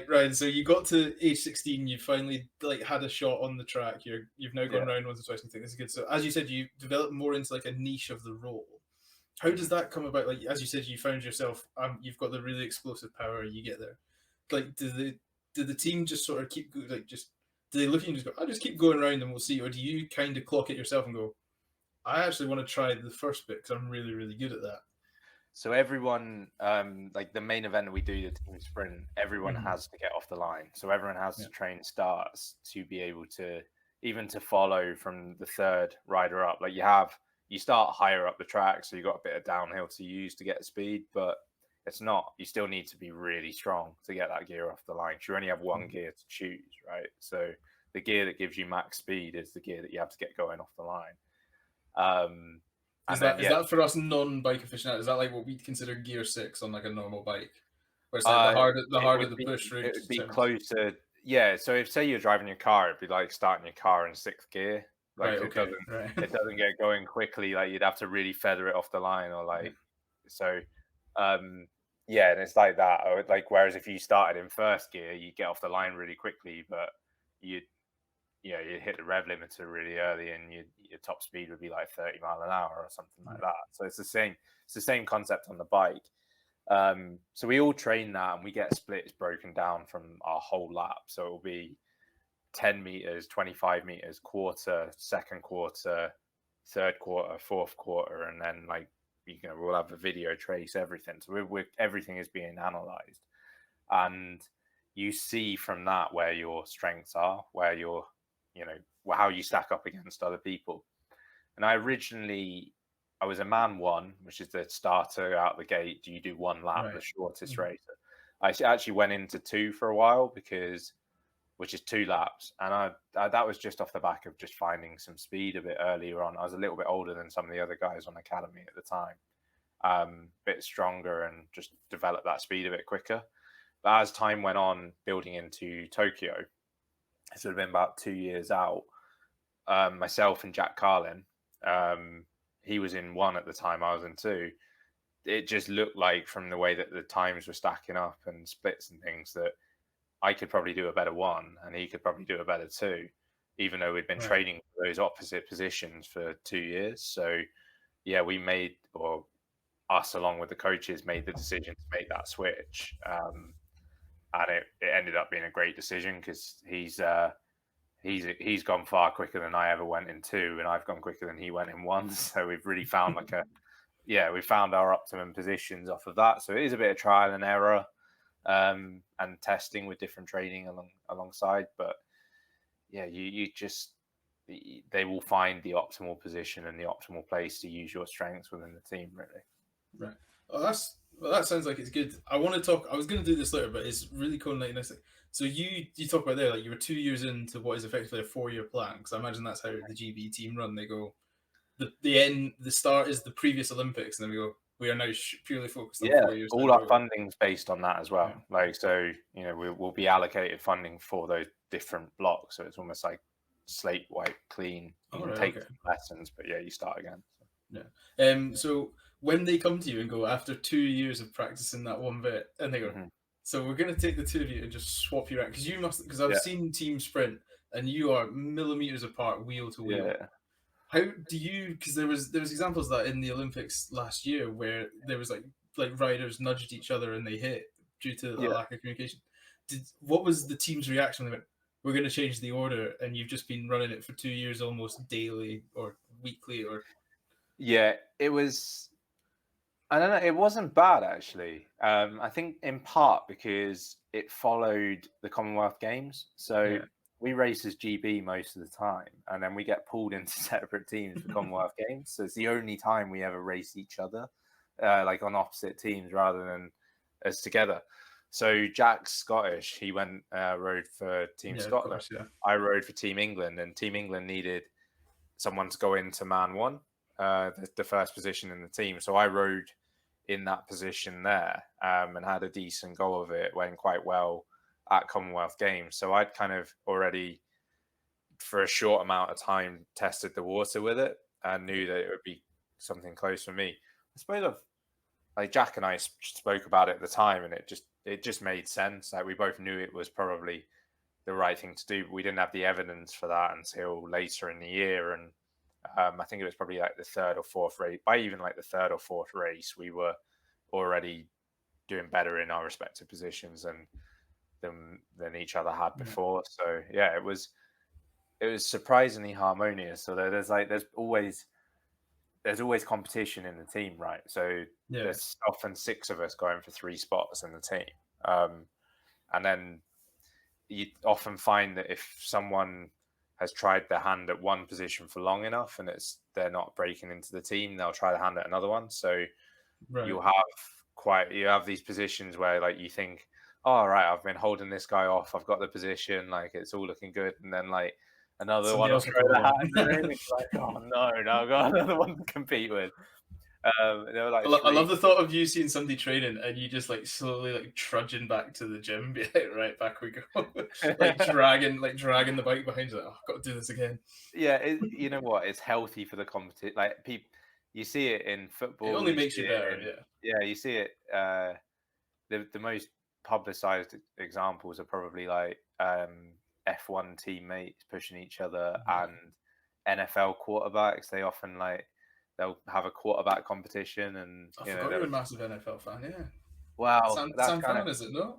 Right. So you got to age 16. You finally like had a shot on the track. You've now gone around once or twice. And you think this is good. So as you said, you developed more into like a niche of the role. How does that come about? Like as you said, you found yourself. You've got the really explosive power. You get there. Like did the team just sort of keep like just do they look at you and just go, I'll just keep going around and we'll see, or do you kind of clock it yourself and go, I actually want to try the first bit because I'm really really good at that. So everyone, like the main event we do, the team sprint, everyone has to get off the line. So everyone has to train starts to be able to even to follow from the third rider up. Like you start higher up the track, so you've got a bit of downhill to use to get speed, but it's not. You still need to be really strong to get that gear off the line. You only have one gear to choose, right? So the gear that gives you max speed is the gear that you have to get going off the line. Is that for us non-bike aficionados? Is that like what we'd consider gear 6 on like a normal bike? Where it's like the harder the push route. It would be closer. Yeah. So if say you're driving your car, it'd be like starting your car in sixth gear. Like it doesn't get going quickly. Like you'd have to really feather it off the line or like so. Yeah, and it's like that. Like whereas if you started in first gear, you get off the line really quickly, but you hit the rev limiter really early, and your top speed would be like 30 mile an hour or something like that. So it's the same. It's the same concept on the bike. So we all train that, and we get splits broken down from our whole lap. So it will be 10 meters, 25 meters, quarter, second quarter, third quarter, fourth quarter, and then like we'll have a video trace everything. So everything is being analyzed, and you see from that where your strengths are, where your how you stack up against other people. And I was a man one, which is the starter out the gate. Do you do one lap, the shortest racer? I actually went into two for a while which is 2 laps. And I that was just off the back of just finding some speed a bit earlier on. I was a little bit older than some of the other guys on academy at the time, bit stronger and just developed that speed a bit quicker. But as time went on, building into Tokyo, it would have been about 2 years out. Myself and Jack Carlin, he was in 1 at the time, I was in 2. It just looked like from the way that the times were stacking up and splits and things that I could probably do a better 1 and he could probably do a better 2, even though we'd been training for those opposite positions for 2 years. So yeah, us along with the coaches made the decision to make that switch. And it ended up being a great decision because he's gone far quicker than I ever went in 2, and I've gone quicker than he went in 1. So we've really found we found our optimum positions off of that. So it is a bit of trial and error, and testing with different training alongside. But yeah, they will find the optimal position and the optimal place to use your strengths within the team, really. Right. Well, that sounds like it's good. I want to talk. I was going to do this later, but it's really cool. So you talk about there, like you were 2 years into what is effectively a 4-year plan. Because I imagine that's how the GB team run. They go, the start is the previous Olympics, and then we go. We are now purely focused on 4 years. All our funding's based on that as well. Yeah. Like so, we'll be allocated funding for those different blocks. So it's almost like slate wipe clean. You can take lessons, but you start again. So. Yeah. So when they come to you and go after 2 years of practicing that one bit, and they go, so we're going to take the 2 of you and just swap you around because I've seen team sprint and you are millimeters apart, wheel to wheel. Yeah. How do you? Because there was examples of that in the Olympics last year where there was like riders nudged each other and they hit due to the lack of communication. What was the team's reaction when they went, we're going to change the order, and you've just been running it for 2 years almost daily or weekly or? Yeah, it was. I don't know. It wasn't bad actually. I think in part because it followed the Commonwealth Games, so we race as GB most of the time, and then we get pulled into separate teams for Commonwealth Games. So it's the only time we ever race each other, like on opposite teams rather than as together. So Jack's Scottish. He went rode for Team Scotland. Course, I rode for Team England, and Team England needed someone to go into man 1. The first position in the team. So I rode in that position there, and had a decent go of it, went quite well at Commonwealth Games. So I'd kind of already, for a short amount of time, tested the water with it and knew that it would be something close for me. I suppose like Jack and I spoke about it at the time, and it it just made sense. Like we both knew it was probably the right thing to do, but we didn't have the evidence for that until later in the year. And I think it was probably like the third or fourth race. By even like the third or fourth race, we were already doing better in our respective positions than each other had before. So yeah, it was surprisingly harmonious. So there's always competition in the team, right? So there's often 6 of us going for 3 spots in the team, and then you often find that if someone has tried their hand at one position for long enough and they're not breaking into the team, they'll try their hand at another one. So you have these positions where like you think, oh right, I've been holding this guy off, I've got the position, like it's all looking good, and then like another one will throw the hand in, and it's like, oh no, now I've got another one to compete with. Like I love the thought of you seeing somebody training and you just like slowly like trudging back to the gym, be like, right, back we go, like dragging the bike behind you. Like, oh, I've got to do this again. Yeah, you know what? It's healthy for the competition. Like people, you see it in football. It only makes you better. Yeah, you see it. The most publicized examples are probably like F1 teammates pushing each other and NFL quarterbacks. They often they'll have a quarterback competition, and I forgot you're a massive NFL fan. Yeah. Wow, San Fran, is it no?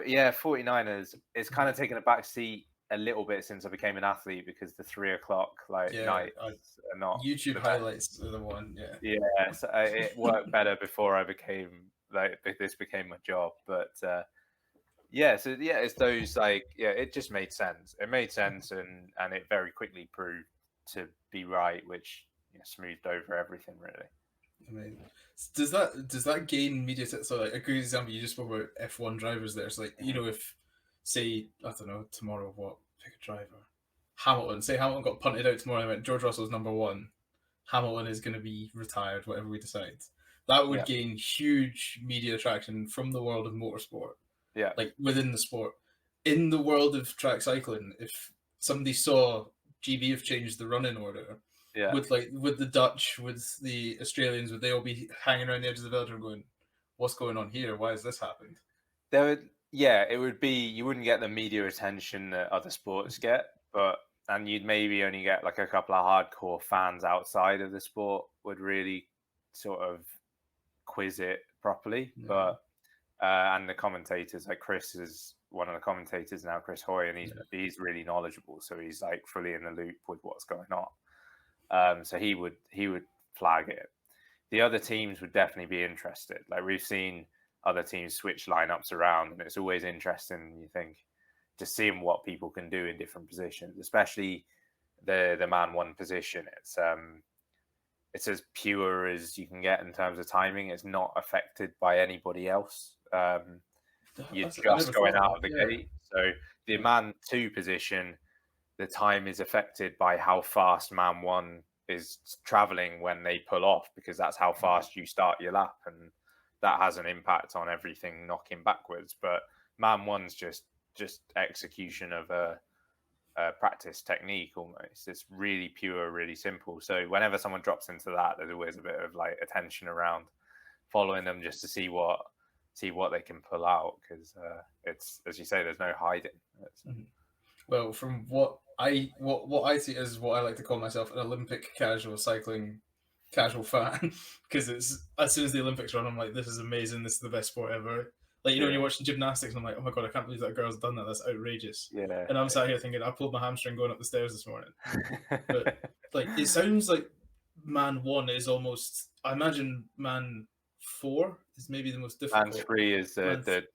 Yeah, 49ers. It's kind of taken a back seat a little bit since I became an athlete because the 3 o'clock nights are not YouTube highlights are the one. Yeah, so it worked better before I became this became my job, but so it's those it just made sense. It made sense, and it very quickly proved to be right, which smoothed over everything really. I mean, does that gain media? So like a good example, you just spoke about F1 drivers there. So like if say I don't know tomorrow, pick a driver, Hamilton. Say Hamilton got punted out tomorrow. And I went George Russell's number 1. Hamilton is going to be retired, whatever we decide. That would gain huge media attraction from the world of motorsport. Yeah, like within the sport. In the world of track cycling, if somebody saw GB have changed the running order. Yeah. With the Dutch, with the Australians, would they all be hanging around the edge of the velodrome going, "What's going on here? Why has this happened?" It would be, you wouldn't get the media attention that other sports get, and you'd maybe only get like a couple of hardcore fans outside of the sport would really sort of quiz it properly. Yeah. But and the commentators, like Chris is one of the commentators now, Chris Hoy, and he's really knowledgeable, so he's like fully in the loop with what's going on. So he would flag it. The other teams would definitely be interested. Like we've seen other teams switch lineups around, and it's always interesting, you think, to seeing what people can do in different positions, especially the man 1 position. It's as pure as you can get in terms of timing. It's not affected by anybody else. You're just going out of the gate. So the man 2 position, the time is affected by how fast man 1 is traveling when they pull off, because that's how fast you start your lap, and that has an impact on everything knocking backwards. But man 1's just execution of a practice technique almost. It's really pure, really simple. So whenever someone drops into that, there's always a bit of like attention around following them just to see what they can pull out, because it's, as you say, there's no hiding. Well, from what I see as what I like to call myself, an Olympic casual cycling casual fan, because it's as soon as the Olympics run, I'm like, this is amazing, this is the best sport ever. Like, when you're watching gymnastics, and I'm like, oh my god, I can't believe that girl's done that. That's outrageous. Yeah. And I'm sat here thinking, I pulled my hamstring going up the stairs this morning. But like, it sounds like man 1 is almost. I imagine man 4 is maybe the most difficult. Man 3 is the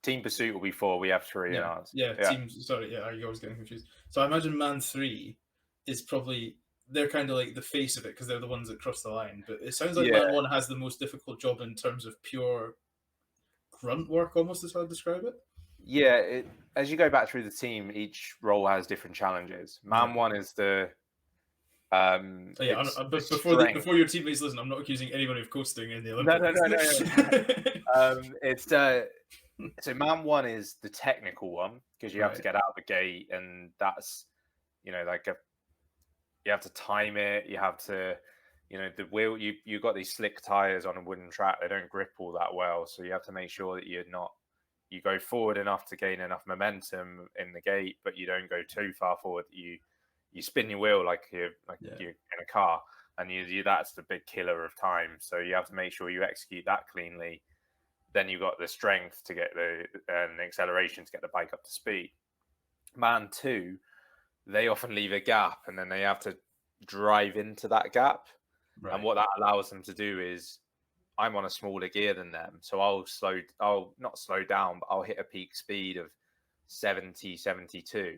team pursuit will be 4. We have 3 in ours. Teams. Sorry, you're always getting confused. So I imagine man 3 is probably. They're kind of like the face of it because they're the ones that cross the line. But it sounds like man 1 has the most difficult job in terms of pure grunt work, almost is how I describe it. Yeah, as you go back through the team, each role has different challenges. Man 1 is the before your teammates listen, I'm not accusing anyone of coasting in the Olympics. No. It's so man 1 is the technical one, because you have to get out of the gate, and that's you have to time it, you have to you know, the wheel, you got these slick tires on a wooden track. They don't grip all that well, so you have to make sure that you go forward enough to gain enough momentum in the gate, but you don't go too far forward. You spin your wheel like you're in a car, and that's the big killer of time. So you have to make sure you execute that cleanly. Then you've got the strength to get the acceleration to get the bike up to speed. Man 2, they often leave a gap, and then they have to drive into that gap. Right. And what that allows them to do is, I'm on a smaller gear than them, so I'll not slow down, but I'll hit a peak speed of 70, 72.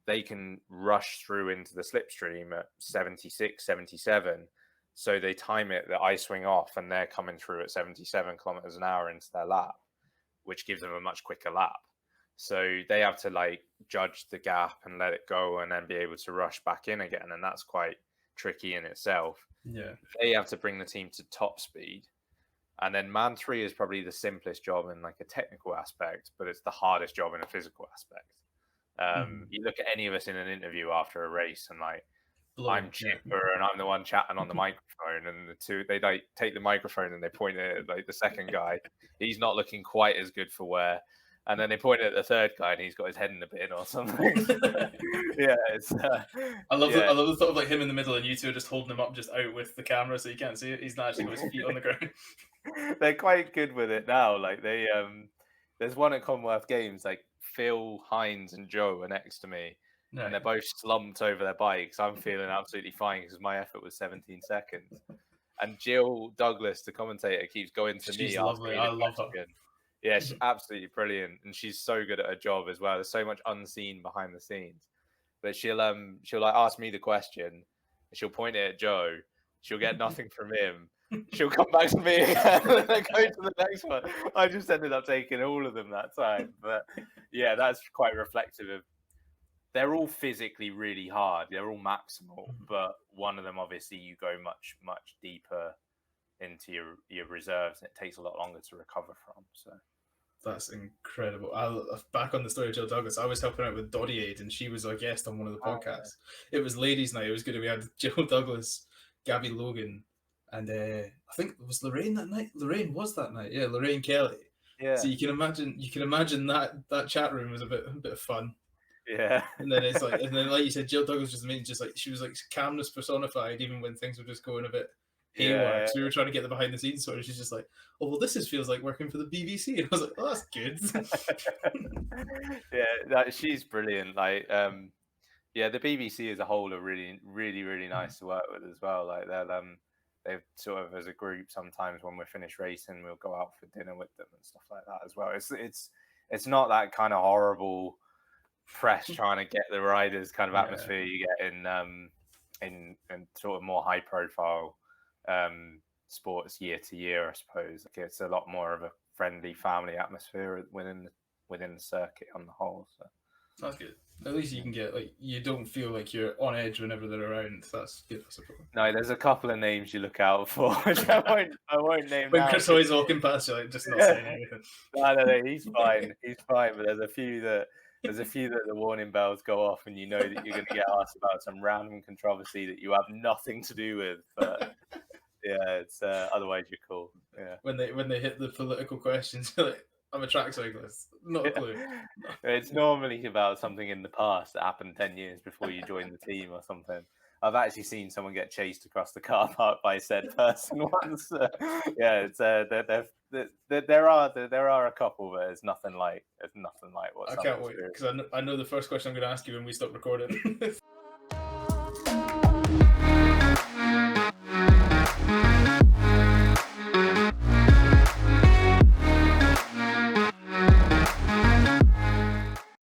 They can rush through into the slipstream at 76, 77. So they time it that I swing off and they're coming through at 77 kilometers an hour into their lap, which gives them a much quicker lap. So they have to like judge the gap and let it go and then be able to rush back in again. And that's quite tricky in itself. Yeah. They have to bring the team to top speed. And then man 3 is probably the simplest job in like a technical aspect, but it's the hardest job in a physical aspect. You look at any of us in an interview after a race and like, I'm Chipper and I'm the one chatting on the microphone, and the two, they like take the microphone and they point it at like the second guy. He's not looking quite as good for wear. And then they point it at the third guy and he's got his head in the bin or something. Yeah, it's I love the thought of like him in the middle and you two are just holding him up just out with the camera so you can't see it. He's not actually got his feet on the ground. They're quite good with it now. Like they there's one at Commonwealth Games, like Phil, Hines and Joe are next to me. No. And they're both slumped over their bikes. I'm feeling absolutely fine because my effort was 17 seconds. And Jill Douglas, the commentator, keeps going to me. She's lovely. I love her. Yeah, she's absolutely brilliant, and she's so good at her job as well. There's so much unseen behind the scenes. But she'll like ask me the question, she'll point it at Joe. She'll get nothing from him. She'll come back to me again and then go to the next one. I just ended up taking all of them that time. But yeah, that's quite reflective of. They're all physically really hard. They're all maximal, but one of them, obviously, you go much, much deeper into your reserves, and it takes a lot longer to recover from. So that's incredible. Back on the story of Jill Douglas, I was helping out with Doddy Aid, and she was a guest on one of the podcasts. It was ladies' night. It was good. We had Jill Douglas, Gabby Logan, and I think it was Lorraine that night. Lorraine was that night. Yeah, Lorraine Kelly. Yeah. So you can imagine that chat room was a bit of fun. Yeah. And then it's like, like you said, Jill Douglas was amazing. Just like she was like calmness personified, even when things were just going a bit haywire. So we were trying to get the behind the scenes story. She's just like, oh well, feels like working for the BBC. And I was like, oh, that's good. Yeah, she's brilliant. Like, yeah, the BBC as a whole are really, really, really nice to work with as well. Like they've sort of as a group sometimes when we're finished racing, we'll go out for dinner with them and stuff like that as well. It's not that kind of horrible press trying to get the riders kind of atmosphere you get in sort of more high profile sports year to year, I suppose. Like it's a lot more of a friendly family atmosphere within the circuit on the whole. So that's good. At least you can get like you don't feel like you're on edge whenever they're around. That's good, I suppose. No, there's a couple of names you look out for, which I won't name. When Chris Hoy's walking past you, like just not saying anything. No, he's fine. He's fine, but there's a few that the warning bells go off, and you know that you're going to get asked about some random controversy that you have nothing to do with. But yeah, it's otherwise you're cool. Yeah. When they hit the political questions, you're like, I'm a track cyclist. Not a clue. It's normally about something in the past that happened 10 years before you joined the team or something. I've actually seen someone get chased across the car park by said person once. Yeah, it's there are a couple, but it's nothing like what. I can't wait because I know the first question I'm going to ask you when we stop recording.